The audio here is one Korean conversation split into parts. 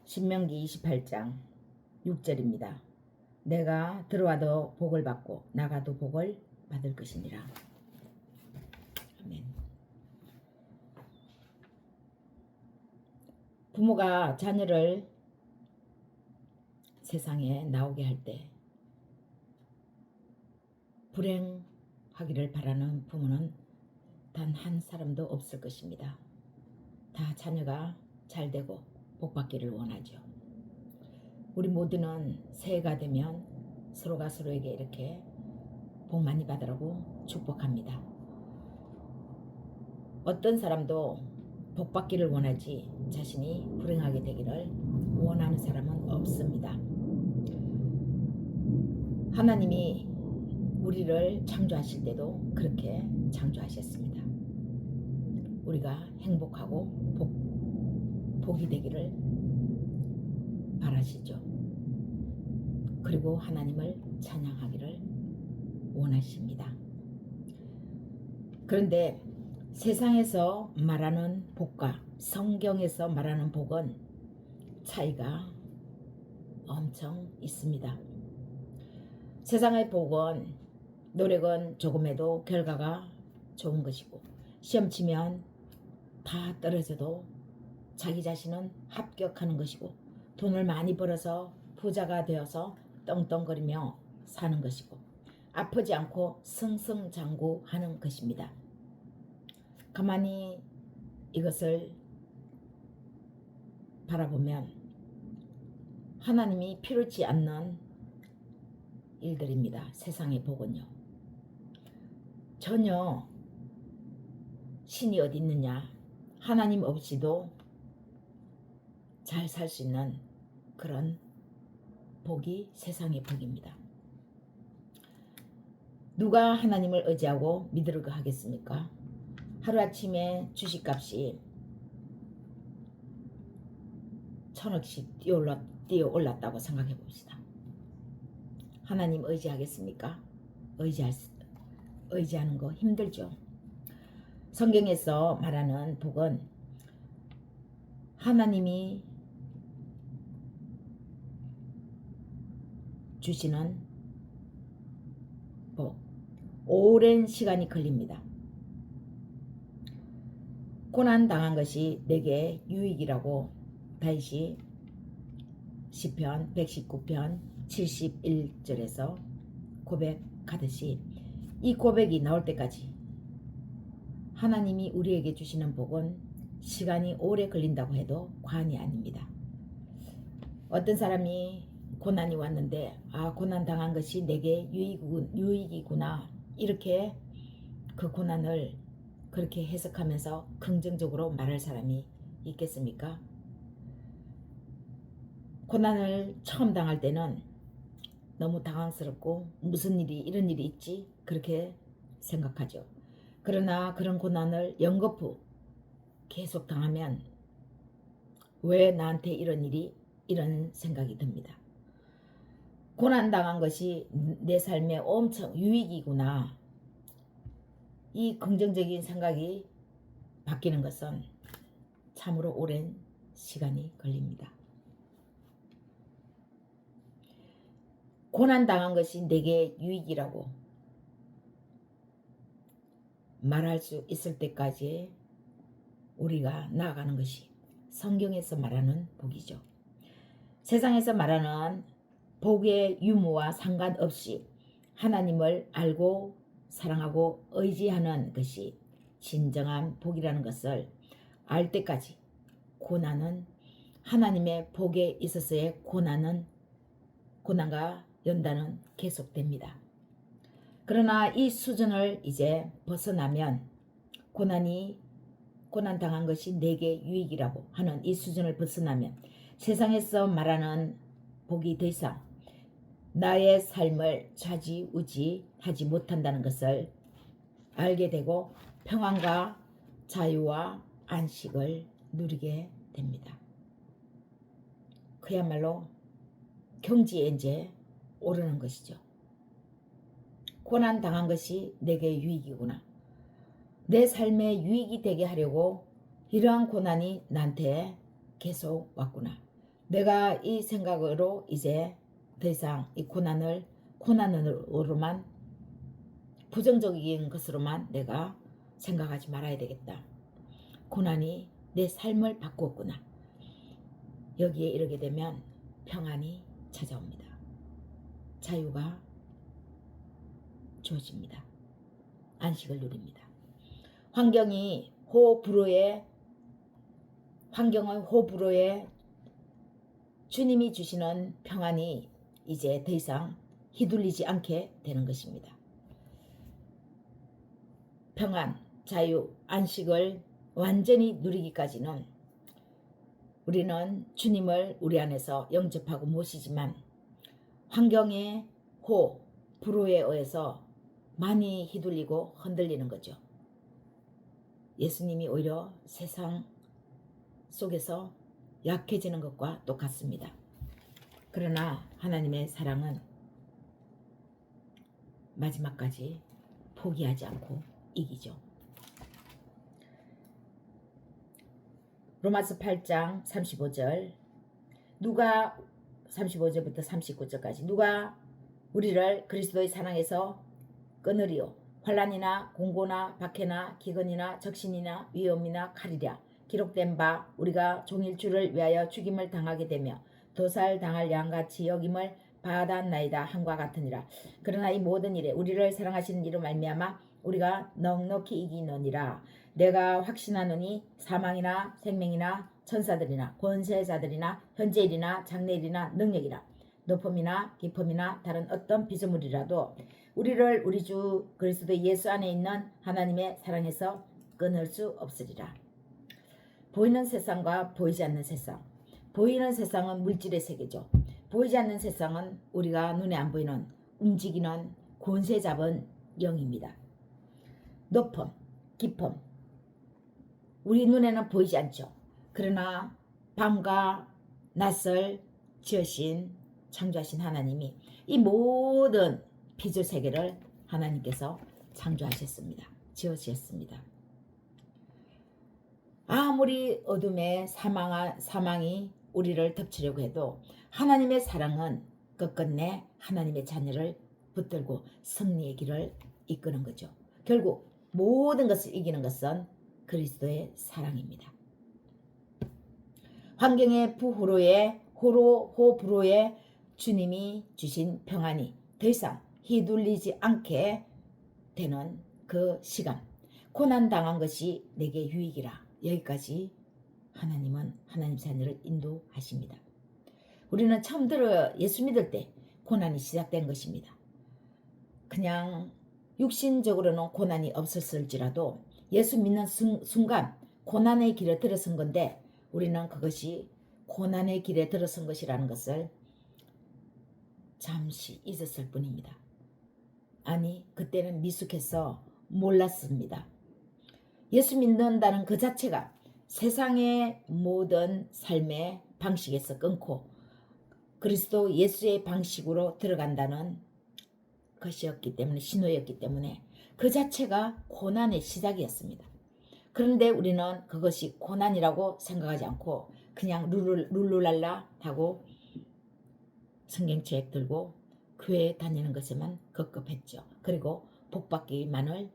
신명기 28장 6절입니다. 내가 들어와도 복을 받고 나가도 복을 받을 것이니라. 아멘. 부모가 자녀를 세상에 나오게 할 때 불행하기를 바라는 부모는 단 한 사람도 없을 것입니다. 다 자녀가 잘 되고 복 받기를 원하죠. 우리 모두는 새해가 되면 서로가 서로에게 이렇게 복 많이 받으라고 축복합니다. 어떤 사람도 복 받기를 원하지 자신이 불행하게 되기를 원하는 사람은 없습니다. 하나님이 우리를 창조하실 때도 그렇게 창조하셨습니다. 우리가 행복하고 복이 되기를 바라시죠. 그리고 하나님을 찬양하기를 원하십니다. 그런데 세상에서 말하는 복과 성경에서 말하는 복은 차이가 엄청 있습니다. 세상의 복은 노력은 조금 해도 결과가 좋은 것이고 시험 치면 다 떨어져도 자기 자신은 합격하는 것이고 돈을 많이 벌어서 부자가 되어서 떵떵거리며 사는 것이고 아프지 않고 승승장구하는 것입니다. 가만히 이것을 바라보면 하나님이 필요치 않는 일들입니다. 세상의 복은요. 전혀 신이 어디 있느냐, 하나님 없이도 잘 살 수 있는 그런 복이 세상의 복입니다. 누가 하나님을 의지하고 믿으려고 하겠습니까? 하루아침에 주식값이 1000억씩 뛰어 올랐다고 생각해 봅시다. 하나님 의지하겠습니까? 의지하는 거 힘들죠. 성경에서 말하는 복은 하나님이 주시는 복, 오랜 시간이 걸립니다. 고난 당한 것이 내게 유익이라고 다윗이 시편 119편 71절에서 고백하듯이 이 고백이 나올 때까지 하나님이 우리에게 주시는 복은 시간이 오래 걸린다고 해도 과언이 아닙니다. 어떤 사람이 고난이 왔는데 고난 당한 것이 내게 유익이구나 이렇게 그 고난을 그렇게 해석하면서 긍정적으로 말할 사람이 있겠습니까? 고난을 처음 당할 때는 너무 당황스럽고 무슨 일이 이런 일이 있지 그렇게 생각하죠. 그러나 그런 고난을 연거푸 계속 당하면 왜 나한테 이런 일이 이런 생각이 듭니다. 고난 당한 것이 내 삶에 엄청 유익이구나. 이 긍정적인 생각이 바뀌는 것은 참으로 오랜 시간이 걸립니다. 고난 당한 것이 내게 유익이라고 말할 수 있을 때까지 우리가 나아가는 것이 성경에서 말하는 복이죠. 세상에서 말하는 복의 유무와 상관없이 하나님을 알고 사랑하고 의지하는 것이 진정한 복이라는 것을 알 때까지 고난은 하나님의 복에 있어서의 고난과 연단은 계속됩니다. 그러나 이 수준을 이제 벗어나면 고난 당한 것이 내게 유익이라고 하는 이 수준을 벗어나면 세상에서 말하는 복이 더 이상 나의 삶을 좌지우지하지 못한다는 것을 알게 되고 평안과 자유와 안식을 누리게 됩니다. 그야말로 경지에 이제 오르는 것이죠. 고난 당한 것이 내게 유익이구나. 내 삶에 유익이 되게 하려고 이러한 고난이 나한테 계속 왔구나. 내가 이 생각으로 이제 더 이상 이 고난으로만 부정적인 것으로만 내가 생각하지 말아야 되겠다. 고난이 내 삶을 바꾸었구나. 여기에 이르게 되면 평안이 찾아옵니다. 자유가 주어집니다. 안식을 누립니다. 환경의 호불호에 주님이 주시는 평안이 이제 더 이상 휘둘리지 않게 되는 것입니다. 평안, 자유, 안식을 완전히 누리기까지는 우리는 주님을 우리 안에서 영접하고 모시지만 환경의 불호에 의해서 많이 휘둘리고 흔들리는 거죠. 예수님이 오히려 세상 속에서 약해지는 것과 똑같습니다. 그러나 하나님의 사랑은 마지막까지 포기하지 않고 이기죠. 로마서 8장 35절 35절부터 39절까지 누가 우리를 그리스도의 사랑에서 끊으리요. 환난이나 공고나 박해나 기근이나 적신이나 위험이나 칼이랴. 기록된 바 우리가 종일 주를 위하여 죽임을 당하게 되며 도살당할 양같이 여김을 받았나이다 함과 같으니라. 그러나 이 모든 일에 우리를 사랑하시는 이로 말미암아 우리가 넉넉히 이기느니라. 내가 확신하노니 사망이나 생명이나 천사들이나 권세자들이나 현재일이나 장래일이나 능력이나 높음이나 깊음이나 다른 어떤 피조물이라도 우리를 우리 주 그리스도 예수 안에 있는 하나님의 사랑에서 끊을 수 없으리라. 보이는 세상과 보이지 않는 세상. 보이는 세상은 물질의 세계죠. 보이지 않는 세상은 우리가 눈에 안 보이는 움직이는 권세 잡은 영입니다. 높음, 깊음. 우리 눈에는 보이지 않죠. 그러나 밤과 낮을 지으신 창조하신 하나님이 이 모든 피조 세계를 하나님께서 창조하셨습니다. 지으셨습니다. 아무리 어둠의 사망이 우리를 덮치려고 해도 하나님의 사랑은 끝끝내 하나님의 자녀를 붙들고 승리의 길을 이끄는 거죠. 결국 모든 것을 이기는 것은 그리스도의 사랑입니다. 환경의 호불호에 주님이 주신 평안이 더 이상 휘둘리지 않게 되는 그 시간. 고난당한 것이 내게 유익이라. 여기까지 하나님은 하나님 자녀를 인도하십니다. 우리는 처음 들어 예수 믿을 때 고난이 시작된 것입니다. 그냥 육신적으로는 고난이 없었을지라도 예수 믿는 순간 고난의 길에 들어선 건데 우리는 그것이 고난의 길에 들어선 것이라는 것을 잠시 잊었을 뿐입니다. 아니, 그때는 미숙해서 몰랐습니다. 예수 믿는다는 그 자체가 세상의 모든 삶의 방식에서 끊고 그리스도 예수의 방식으로 들어간다는 것이었기 때문에, 신호였기 때문에 그 자체가 고난의 시작이었습니다. 그런데 우리는 그것이 고난이라고 생각하지 않고 그냥 룰루랄라 하고 성경책 들고 교회 다니는 것에만 급급했죠. 그리고 복받기만을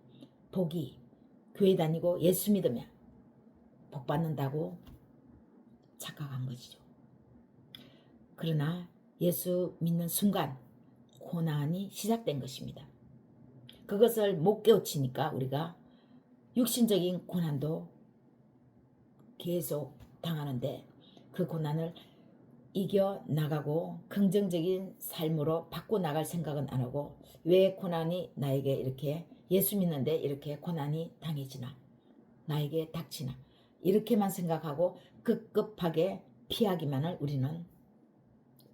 교회 다니고 예수 믿으면 복받는다고 착각한 것이죠. 그러나 예수 믿는 순간 고난이 시작된 것입니다. 그것을 못 깨우치니까 우리가 육신적인 고난도 계속 당하는데 그 고난을 이겨나가고 긍정적인 삶으로 바꿔나갈 생각은 안 하고 왜 고난이 나에게 이렇게 예수 믿는데 이렇게 고난이 당해지나 나에게 닥치나 이렇게만 생각하고 급급하게 피하기만을 우리는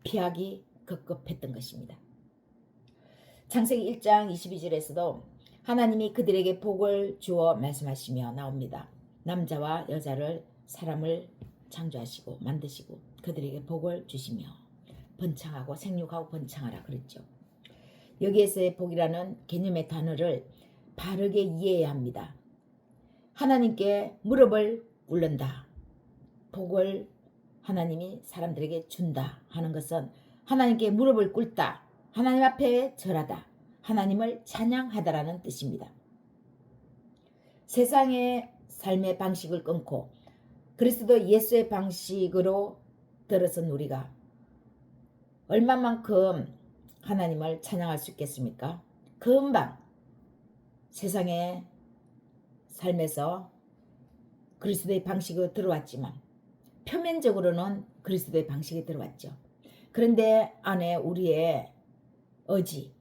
피하기 급급했던 것입니다. 창세기 1장 22절에서도 하나님이 그들에게 복을 주어 말씀하시며 나옵니다. 남자와 여자를 사람을 창조하시고 만드시고 그들에게 복을 주시며 번창하고 생육하고 번창하라 그랬죠. 여기에서의 복이라는 개념의 단어를 바르게 이해해야 합니다. 하나님께 무릎을 꿇는다. 복을 하나님이 사람들에게 준다 하는 것은 하나님께 무릎을 꿇다, 하나님 앞에 절하다, 하나님을 찬양하다라는 뜻입니다. 세상의 삶의 방식을 끊고 그리스도 예수의 방식으로 들어선 우리가 얼마만큼 하나님을 찬양할 수 있겠습니까? 금방 세상의 삶에서 그리스도의 방식으로 들어왔지만 표면적으로는 그리스도의 방식이 들어왔죠. 그런데 안에 우리의 의지,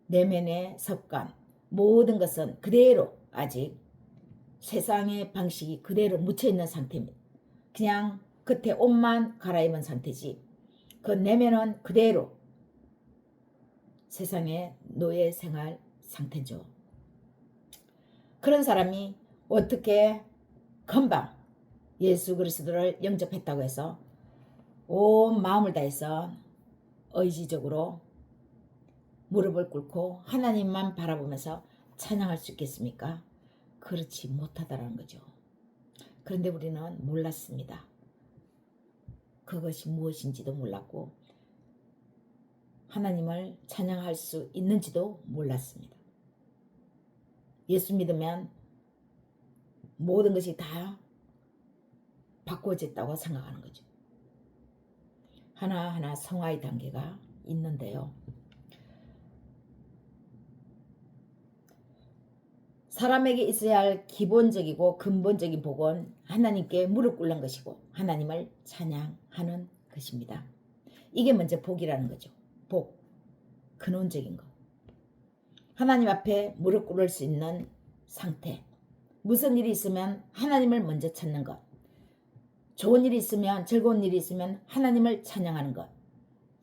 내면의 습관, 모든 것은 그대로 아직 세상의 방식이 그대로 묻혀있는 상태입니다. 그냥 겉에 옷만 갈아입은 상태지 그 내면은 그대로 세상의 노예 생활 상태죠. 그런 사람이 어떻게 금방 예수 그리스도를 영접했다고 해서 온 마음을 다해서 의지적으로 무릎을 꿇고 하나님만 바라보면서 찬양할 수 있겠습니까? 그렇지 못하다라는 거죠. 그런데 우리는 몰랐습니다. 그것이 무엇인지도 몰랐고 하나님을 찬양할 수 있는지도 몰랐습니다. 예수 믿으면 모든 것이 다 바꿔졌다고 생각하는 거죠. 하나하나 성화의 단계가 있는데요. 사람에게 있어야 할 기본적이고 근본적인 복은 하나님께 무릎 꿇는 것이고 하나님을 찬양하는 것입니다. 이게 먼저 복이라는 거죠. 복, 근원적인 것. 하나님 앞에 무릎 꿇을 수 있는 상태. 무슨 일이 있으면 하나님을 먼저 찾는 것. 좋은 일이 있으면, 즐거운 일이 있으면 하나님을 찬양하는 것.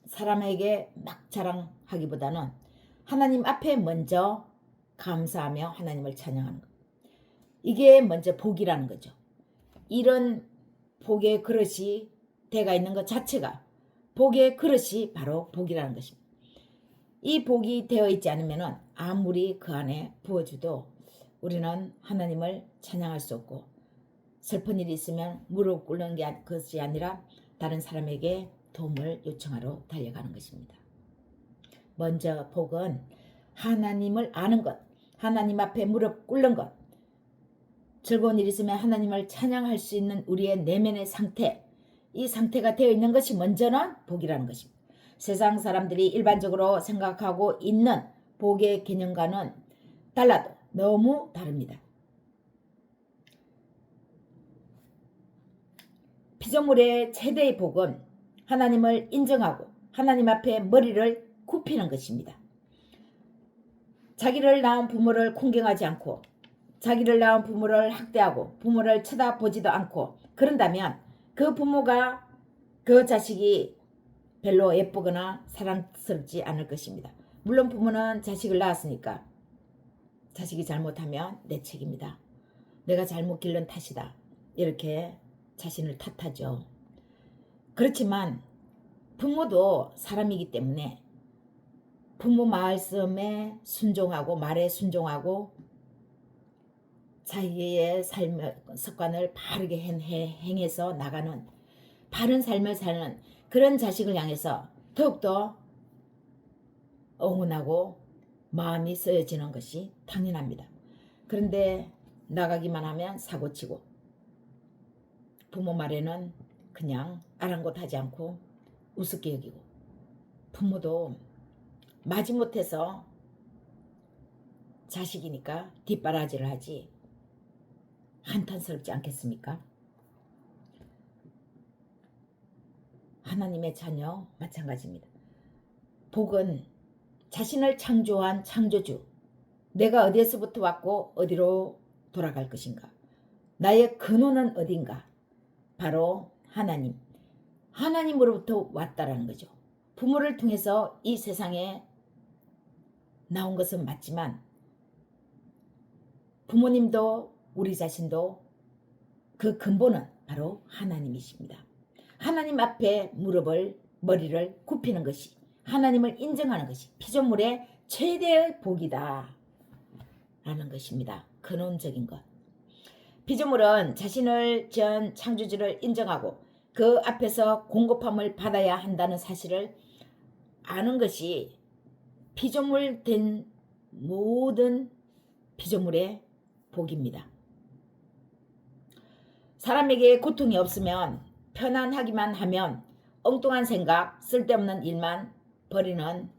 사람에게 막 자랑하기보다는 하나님 앞에 먼저 감사하며 하나님을 찬양하는 것. 이게 먼저 복이라는 거죠. 이런 복의 그릇이 되어 있는 것 자체가 복의 그릇이 바로 복이라는 것입니다. 이 복이 되어 있지 않으면 아무리 그 안에 부어줘도 우리는 하나님을 찬양할 수 없고 슬픈 일이 있으면 무릎 꿇는 것이 아니라 다른 사람에게 도움을 요청하러 달려가는 것입니다. 먼저 복은 하나님을 아는 것, 하나님 앞에 무릎 꿇는 것, 즐거운 일이 있으면 하나님을 찬양할 수 있는 우리의 내면의 상태, 이 상태가 되어 있는 것이 먼저는 복이라는 것입니다. 세상 사람들이 일반적으로 생각하고 있는 복의 개념과는 달라도 너무 다릅니다. 피조물의 최대의 복은 하나님을 인정하고 하나님 앞에 머리를 굽히는 것입니다. 자기를 낳은 부모를 공경하지 않고 자기를 낳은 부모를 학대하고 부모를 쳐다보지도 않고 그런다면 그 부모가 그 자식이 별로 예쁘거나 사랑스럽지 않을 것입니다. 물론 부모는 자식을 낳았으니까 자식이 잘못하면 내 책임이다. 내가 잘못 기른 탓이다. 이렇게 자신을 탓하죠. 그렇지만 부모도 사람이기 때문에 부모 말씀에 순종하고 말에 순종하고 자기의 삶의 습관을 바르게 행해서 나가는 바른 삶을 사는 그런 자식을 향해서 더욱더 응원하고 마음이 쓰여지는 것이 당연합니다. 그런데 나가기만 하면 사고치고 부모 말에는 그냥 아랑곳하지 않고 우습게 여기고 부모도 마지못해서 자식이니까 뒷바라지를 하지 한탄스럽지 않겠습니까? 하나님의 자녀 마찬가지입니다. 복은 자신을 창조한 창조주, 내가 어디에서부터 왔고 어디로 돌아갈 것인가, 나의 근원은 어딘가, 바로 하나님으로부터 왔다라는 거죠. 부모를 통해서 이 세상에 나온 것은 맞지만 부모님도 우리 자신도 그 근본은 바로 하나님이십니다. 하나님 앞에 머리를 굽히는 것이, 하나님을 인정하는 것이 피조물의 최대의 복이다 라는 것입니다. 근원적인 것. 피조물은 자신을 지은 창조주를 인정하고 그 앞에서 공급함을 받아야 한다는 사실을 아는 것이 피조물 된 모든 피조물의 복입니다. 사람에게 고통이 없으면 편안하기만 하면 엉뚱한 생각, 쓸데없는 일만 버리는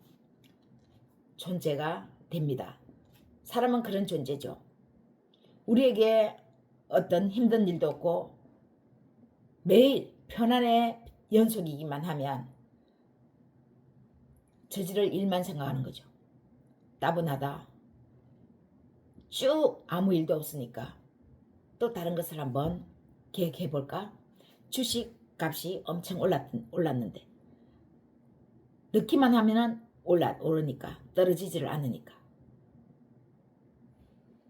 존재가 됩니다. 사람은 그런 존재죠. 우리에게 어떤 힘든 일도 없고 매일 편안의 연속이기만 하면 저지를 일만 생각하는 거죠. 따분하다. 쭉 아무 일도 없으니까 또 다른 것을 한번 계획해 볼까? 주식 값이 엄청 올랐는데 넣기만 하면은 오르니까 떨어지지를 않으니까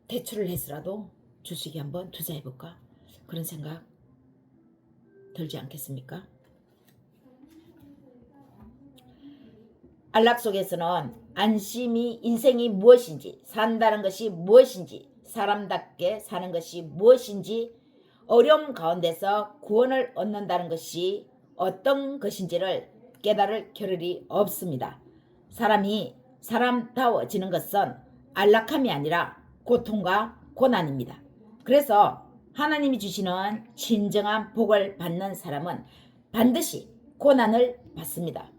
대출을 해서라도 주식에 한번 투자해 볼까? 그런 생각 들지 않겠습니까? 안락 속에서는 안심이 인생이 무엇인지, 산다는 것이 무엇인지, 사람답게 사는 것이 무엇인지, 어려움 가운데서 구원을 얻는다는 것이 어떤 것인지를 깨달을 겨를이 없습니다. 사람이 사람다워지는 것은 안락함이 아니라 고통과 고난입니다. 그래서 하나님이 주시는 진정한 복을 받는 사람은 반드시 고난을 받습니다.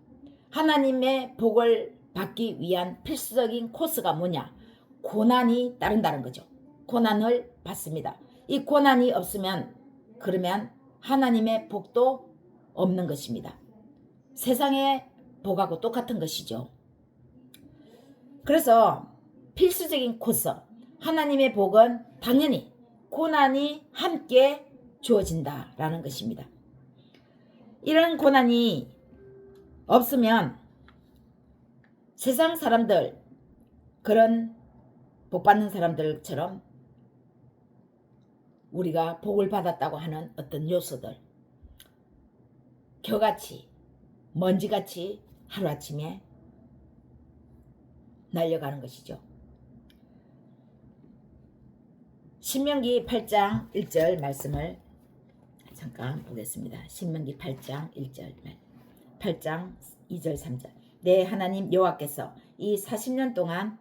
하나님의 복을 받기 위한 필수적인 코스가 뭐냐? 고난이 따른다는 거죠. 고난을 받습니다. 이 고난이 없으면 그러면 하나님의 복도 없는 것입니다. 세상의 복하고 똑같은 것이죠. 그래서 필수적인 코스, 하나님의 복은 당연히 고난이 함께 주어진다라는 것입니다. 이런 고난이 없으면 세상 사람들, 그런 복받는 사람들처럼 우리가 복을 받았다고 하는 어떤 요소들, 겨같이 먼지같이 하루아침에 날려가는 것이죠. 신명기 8장 1절 말씀을 잠깐 보겠습니다. 신명기 8장 1절 8장 2절 3절. 내 하나님 여호와께서 이 40년 동안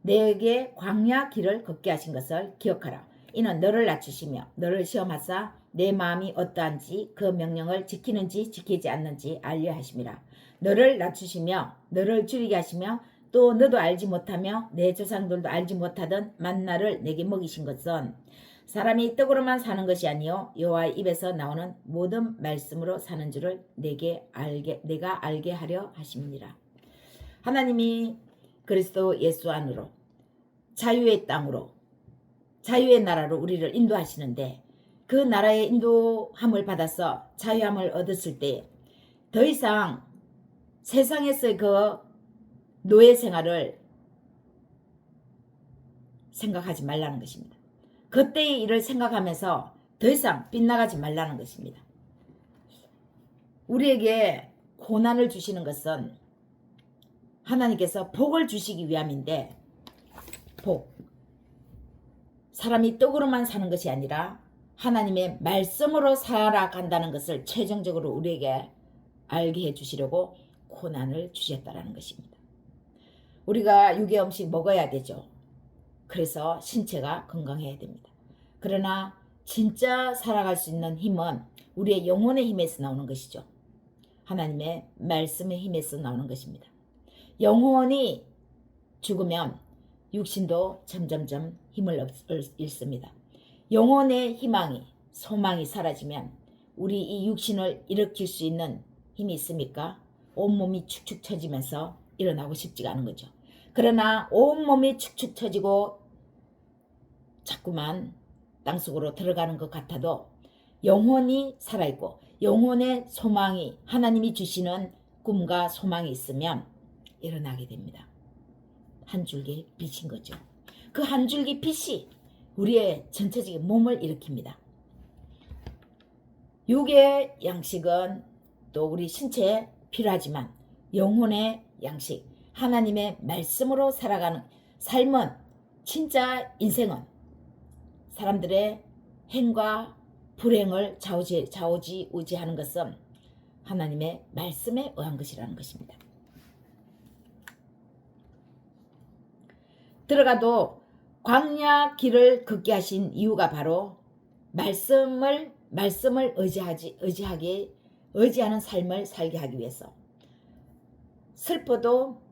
내게 광야 길을 걷게 하신 것을 기억하라. 이는 너를 낮추시며 너를 시험하사 내 마음이 어떠한지 그 명령을 지키는지 지키지 않는지 알려 하심이라. 너를 낮추시며 너를 줄이게 하시며 또 너도 알지 못하며 내 조상들도 알지 못하던 만나를 내게 먹이신 것은 사람이 떡으로만 사는 것이 아니요 여호와의 입에서 나오는 모든 말씀으로 사는 줄을 내가 알게 하려 하심이니라. 하나님이 그리스도 예수 안으로 자유의 땅으로 자유의 나라로 우리를 인도하시는데 그 나라의 인도함을 받아서 자유함을 얻었을 때 더 이상 세상에서의 그 노예 생활을 생각하지 말라는 것입니다. 그때의 일을 생각하면서 더 이상 빗나가지 말라는 것입니다. 우리에게 고난을 주시는 것은 하나님께서 복을 주시기 위함인데 복, 사람이 떡으로만 사는 것이 아니라 하나님의 말씀으로 살아간다는 것을 최종적으로 우리에게 알게 해주시려고 고난을 주셨다는 것입니다. 우리가 유괴 음식 먹어야 되죠. 그래서 신체가 건강해야 됩니다. 그러나 진짜 살아갈 수 있는 힘은 우리의 영혼의 힘에서 나오는 것이죠. 하나님의 말씀의 힘에서 나오는 것입니다. 영혼이 죽으면 육신도 점점점 힘을 잃습니다. 영혼의 희망이, 소망이 사라지면 우리 이 육신을 일으킬 수 있는 힘이 있습니까? 온몸이 축축 처지면서 일어나고 싶지가 않은 거죠. 그러나 온몸이 축축 처지고 자꾸만 땅속으로 들어가는 것 같아도 영혼이 살아있고 영혼의 소망이 하나님이 주시는 꿈과 소망이 있으면 일어나게 됩니다. 한 줄기 빛인 거죠. 그 한 줄기 빛이 우리의 전체적인 몸을 일으킵니다. 육의 양식은 또 우리 신체에 필요하지만 영혼의 양식, 하나님의 말씀으로 살아가는 삶은 진짜 인생은 사람들의 행과 불행을 좌우지우지하는 것은 하나님의 말씀에 의한 것이라는 것입니다. 들어가도 광야 길을 걷게 하신 이유가 바로 말씀을 의지하는 삶을 살게 하기 위해서. 슬퍼도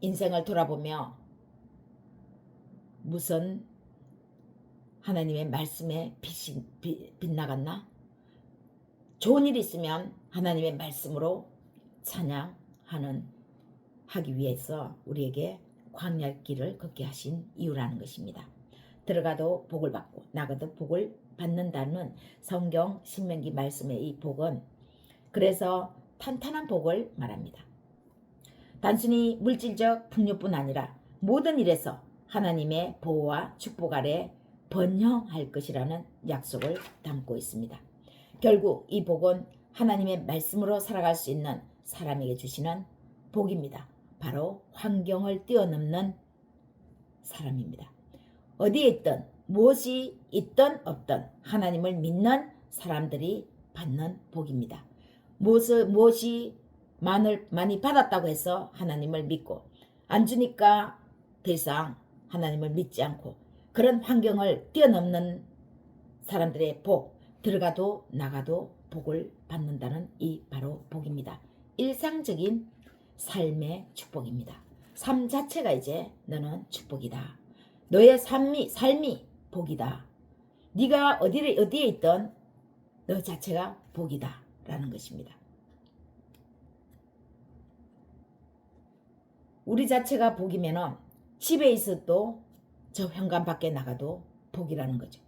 인생을 돌아보며 무슨 하나님의 말씀에 빛나갔나? 좋은 일이 있으면 하나님의 말씀으로 하기 위해서 우리에게 광야길을 걷게 하신 이유라는 것입니다. 들어가도 복을 받고 나가도 복을 받는다는 성경 신명기 말씀의 이 복은 그래서 탄탄한 복을 말합니다. 단순히 물질적 풍요뿐 아니라 모든 일에서 하나님의 보호와 축복 아래 번영할 것이라는 약속을 담고 있습니다. 결국 이 복은 하나님의 말씀으로 살아갈 수 있는 사람에게 주시는 복입니다. 바로 환경을 뛰어넘는 사람입니다. 어디에 있든 무엇이 있든 없든 하나님을 믿는 사람들이 받는 복입니다. 무엇이 많이 받았다고 해서 하나님을 믿고 안 주니까 더 이상 하나님을 믿지 않고 그런 환경을 뛰어넘는 사람들의 복, 들어가도 나가도 복을 받는다는 이 바로 복입니다. 일상적인 삶의 축복입니다. 삶 자체가 이제 너는 축복이다. 너의 삶이 복이다. 네가 어디에 있든 너 자체가 복이다 라는 것입니다. 우리 자체가 복이면은 집에 있어도 저 현관 밖에 나가도 복이라는 거죠.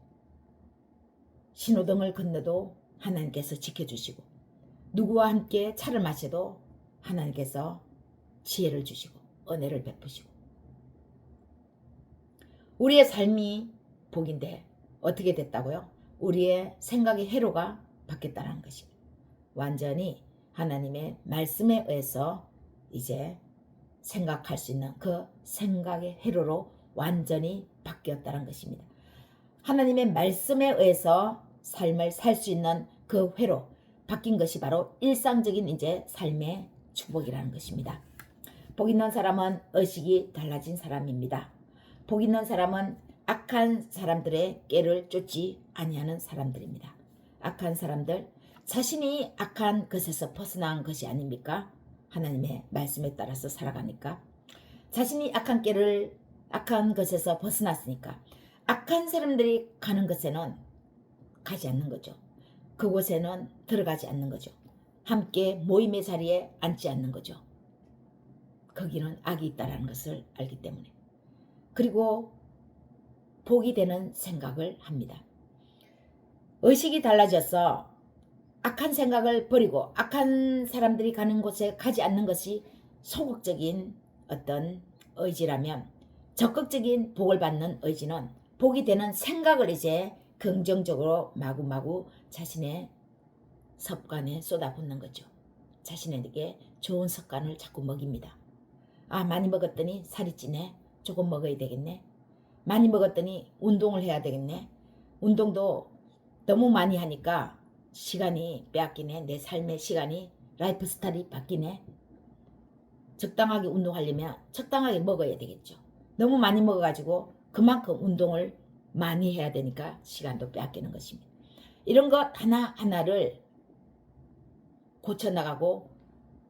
신호등을 건너도 하나님께서 지켜주시고 누구와 함께 차를 마셔도 하나님께서 지혜를 주시고 은혜를 베푸시고 우리의 삶이 복인데 어떻게 됐다고요? 우리의 생각의 회로가 바뀌었다는 것입니다. 완전히 하나님의 말씀에 의해서 이제 생각할 수 있는 그 생각의 회로로 완전히 바뀌었다는 것입니다. 하나님의 말씀에 의해서 삶을 살 수 있는 그 회로 바뀐 것이 바로 일상적인 이제 삶의 축복이라는 것입니다. 복 있는 사람은 의식이 달라진 사람입니다. 복 있는 사람은 악한 사람들의 꾀를 쫓지 아니하는 사람들입니다. 악한 사람들, 자신이 악한 것에서 벗어난 것이 아닙니까? 하나님의 말씀에 따라서 살아가니까. 자신이 악한 것에서 벗어났으니까 악한 사람들이 가는 곳에는 가지 않는 거죠. 그곳에는 들어가지 않는 거죠. 함께 모임의 자리에 앉지 않는 거죠. 거기는 악이 있다는 것을 알기 때문에. 그리고 복이 되는 생각을 합니다. 의식이 달라져서 악한 생각을 버리고 악한 사람들이 가는 곳에 가지 않는 것이 소극적인 어떤 의지라면 적극적인 복을 받는 의지는 복이 되는 생각을 이제 긍정적으로 마구마구 자신의 습관에 쏟아붓는 거죠. 자신에게 좋은 습관을 자꾸 먹입니다. 아, 많이 먹었더니 살이 찌네. 조금 먹어야 되겠네. 많이 먹었더니 운동을 해야 되겠네. 운동도 너무 많이 하니까 시간이 빼앗기네. 내 삶의 시간이 라이프 스타일이 바뀌네. 적당하게 운동하려면 적당하게 먹어야 되겠죠. 너무 많이 먹어가지고 그만큼 운동을 많이 해야 되니까 시간도 빼앗기는 것입니다. 이런 것 하나하나를 고쳐나가고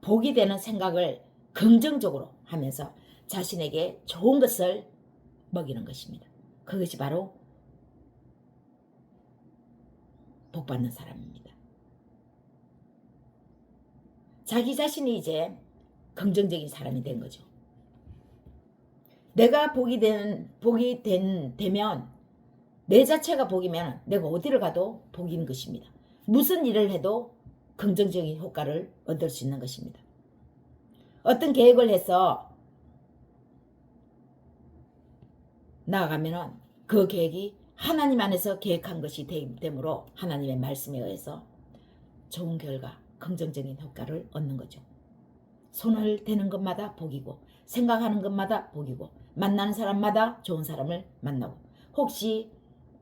복이 되는 생각을 긍정적으로 하면서 자신에게 좋은 것을 먹이는 것입니다. 그것이 바로 복받는 사람입니다. 자기 자신이 이제 긍정적인 사람이 된 거죠. 내가 되면 내 자체가 복이면 내가 어디를 가도 복인 것입니다. 무슨 일을 해도 긍정적인 효과를 얻을 수 있는 것입니다. 어떤 계획을 해서 나아가면은 그 계획이 하나님 안에서 계획한 것이 되므로 하나님의 말씀에 의해서 좋은 결과, 긍정적인 효과를 얻는 거죠. 손을 대는 것마다 복이고 생각하는 것마다 복이고 만나는 사람마다 좋은 사람을 만나고 혹시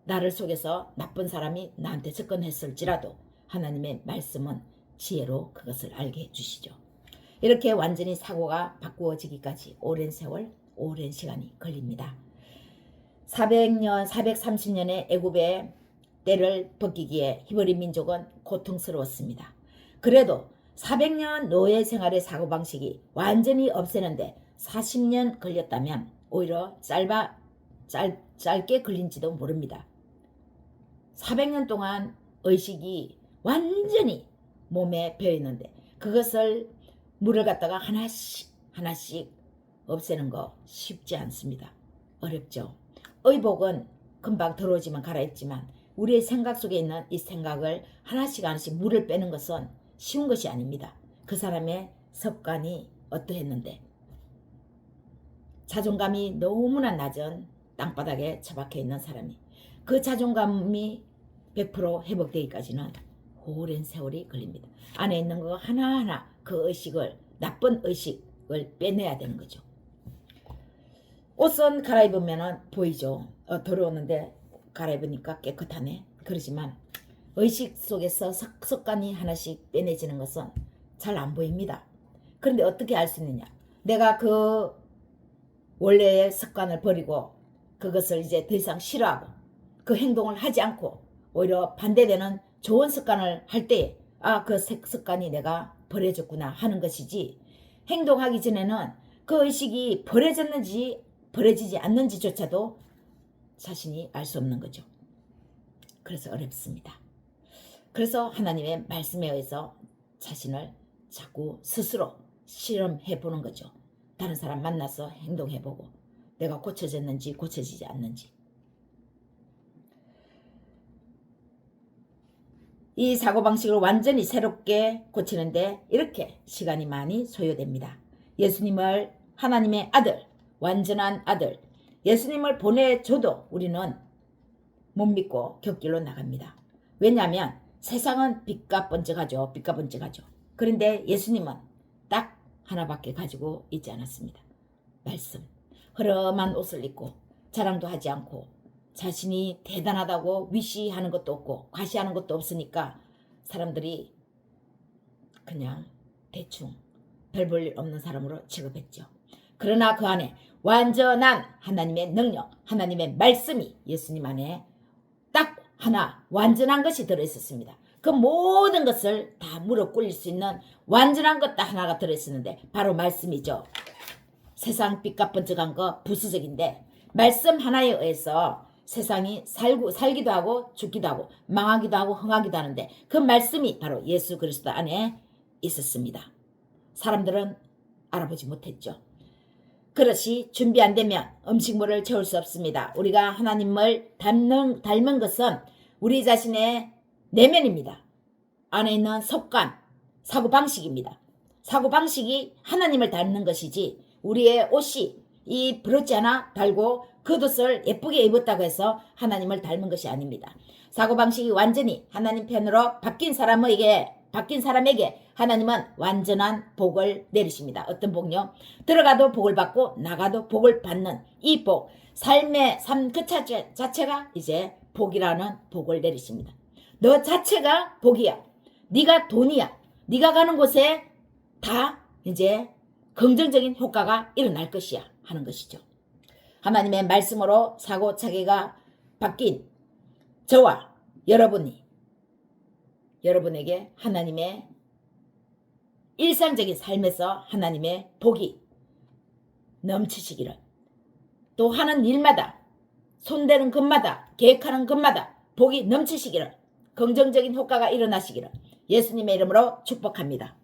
나를 속여서 나쁜 사람이 나한테 접근했을지라도 하나님의 말씀은 지혜로 그것을 알게 해주시죠. 이렇게 완전히 사고가 바꾸어지기까지 오랜 세월, 오랜 시간이 걸립니다. 400년, 430년의 애굽의 때를 벗기기에 히브리 민족은 고통스러웠습니다. 그래도 400년 노예 생활의 사고방식이 완전히 없애는데 40년 걸렸다면 오히려 짧게 걸린지도 모릅니다. 400년 동안 의식이 완전히 몸에 배어있는데 그것을 물을 갖다가 하나씩 없애는 거 쉽지 않습니다. 어렵죠. 의복은 금방 들어오지만 갈아입지만 우리의 생각 속에 있는 이 생각을 하나씩 물을 빼는 것은 쉬운 것이 아닙니다. 그 사람의 습관이 어떠했는데 자존감이 너무나 낮은 땅바닥에 처박혀 있는 사람이 그 자존감이 100% 회복되기까지는 오랜 세월이 걸립니다. 안에 있는 거 하나하나 그 의식을 나쁜 의식을 빼내야 되는 거죠. 옷은 갈아입으면 보이죠. 더러웠는데 갈아입으니까 깨끗하네. 그러지만 의식 속에서 습관이 하나씩 빼내지는 것은 잘 안 보입니다. 그런데 어떻게 알 수 있느냐? 내가 그 원래의 습관을 버리고 그것을 이제 더 이상 싫어하고 그 행동을 하지 않고 오히려 반대되는 좋은 습관을 할 때 그 습관이 내가 버려졌구나 하는 것이지, 행동하기 전에는 그 의식이 버려졌는지 버려지지 않는지조차도 자신이 알 수 없는 거죠. 그래서 어렵습니다. 그래서 하나님의 말씀에 의해서 자신을 자꾸 스스로 실험해 보는 거죠. 다른 사람 만나서 행동해 보고 내가 고쳐졌는지 고쳐지지 않는지. 이 사고방식을 완전히 새롭게 고치는데 이렇게 시간이 많이 소요됩니다. 예수님을 하나님의 아들, 완전한 아들, 예수님을 보내줘도 우리는 못 믿고 곁길로 나갑니다. 왜냐하면 세상은 빛과 번쩍하죠. 빛과 번쩍하죠. 그런데 예수님은 딱 하나밖에 가지고 있지 않았습니다. 말씀. 허름한 옷을 입고 자랑도 하지 않고 자신이 대단하다고 위시하는 것도 없고 과시하는 것도 없으니까 사람들이 그냥 대충 별 볼 일 없는 사람으로 취급했죠. 그러나 그 안에 완전한 하나님의 능력, 하나님의 말씀이 예수님 안에 딱 하나 완전한 것이 들어있었습니다. 그 모든 것을 다 무릎 꿇릴 수 있는 완전한 것 딱 하나가 들어있었는데 바로 말씀이죠. 세상 빛과 번쩍한 거 부수적인데 말씀 하나에 의해서 세상이 살기도 하고 죽기도 하고 망하기도 하고 흥하기도 하는데 그 말씀이 바로 예수 그리스도 안에 있었습니다. 사람들은 알아보지 못했죠. 그릇이 준비 안 되면 음식물을 채울 수 없습니다. 우리가 하나님을 닮은 것은 우리 자신의 내면입니다. 안에 있는 습관, 사고방식입니다. 사고방식이 하나님을 닮는 것이지 우리의 옷이 이 브로치 하나 달고 겉옷을 예쁘게 입었다고 해서 하나님을 닮은 것이 아닙니다. 사고방식이 완전히 하나님 편으로 바뀐 사람에게 하나님은 완전한 복을 내리십니다. 어떤 복요? 들어가도 복을 받고 나가도 복을 받는 이 복, 삶의 삶 그 자체가 이제 복이라는 복을 내리십니다. 너 자체가 복이야. 네가 돈이야. 네가 가는 곳에 다 이제 긍정적인 효과가 일어날 것이야 하는 것이죠. 하나님의 말씀으로 사고차기가 바뀐 저와 여러분에게 하나님의 일상적인 삶에서 하나님의 복이 넘치시기를, 또 하는 일마다 손대는 것마다 계획하는 것마다 복이 넘치시기를, 긍정적인 효과가 일어나시기를 예수님의 이름으로 축복합니다.